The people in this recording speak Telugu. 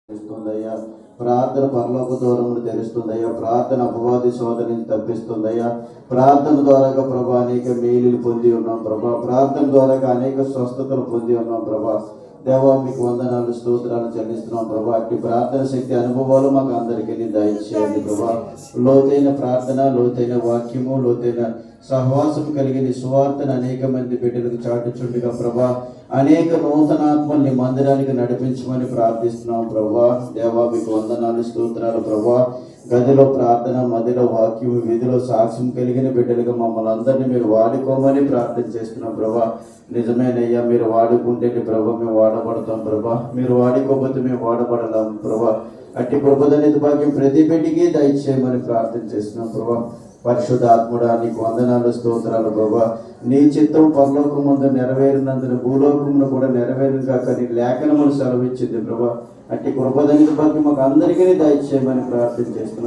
తెరుస్తుందయ్యా. ప్రార్థన పరలోక దూరమును తెరుస్తుందయ్యా. ప్రార్థన అపవాది శోధన నుంచి తప్పిస్తుందయ్యా. ప్రార్థన ద్వారా ప్రభా అనేక మేలులు పొంది ఉన్నాం ప్రభా. ప్రార్థన ద్వారా అనేక స్వస్థతలు పొంది ఉన్నాం ప్రభా. దేవా మీకు వందనాలు స్తోత్రాలు చెల్లిస్తున్నాం ప్రభా. అట్టి ప్రార్థన శక్తి అనుభవాలు మాకు అందరికీ దయచేయండి ప్రభా. లోతైన ప్రార్థన, లోతైన వాక్యము, లోతైన సహవాసం కలిగిన సువార్తను అనేక మంది బిడ్డలకు చాటుచుండగా ప్రభా, అనేక నూతనాత్మల్ని మందిరానికి నడిపించమని ప్రార్థిస్తున్నాం ప్రభా. దేవా మీకు వందనాలు స్తోత్రాలు ప్రభా. గదిలో ప్రార్థన, మదిలో వాక్యం, విధిలో సాక్ష్యం కలిగిన బిడ్డలుగా మమ్మల్ని అందరినీ మీరు వాడుకోమని ప్రార్థన చేస్తున్నాం ప్రభా. నిజమేనయ్యా, మీరు వాడుకుంటే ప్రభా మేము వాడబడతాం ప్రభా. మీరు వాడుకోకపోతే మేము వాడబడలేం ప్రభా. అట్టి కృపదనిత భాగ్యం ప్రతి బిడ్డకి దయచేయమని ప్రార్థన చేస్తున్నాం ప్రభా. పరిశుద్ధాత్ముడా నీకు వందనాలు స్తోత్రాలు ప్రభా. నీ చిత్తం పరలోకం ముందు నెరవేరినందున భూలోకమును కూడా నెరవేరు కాక నీ లేఖనములు సెలవిచ్చింది ప్రభా. అట్టి కృపదనిత భాగ్యం మాకు అందరికీ దయచేయమని ప్రార్థన చేస్తున్నాం.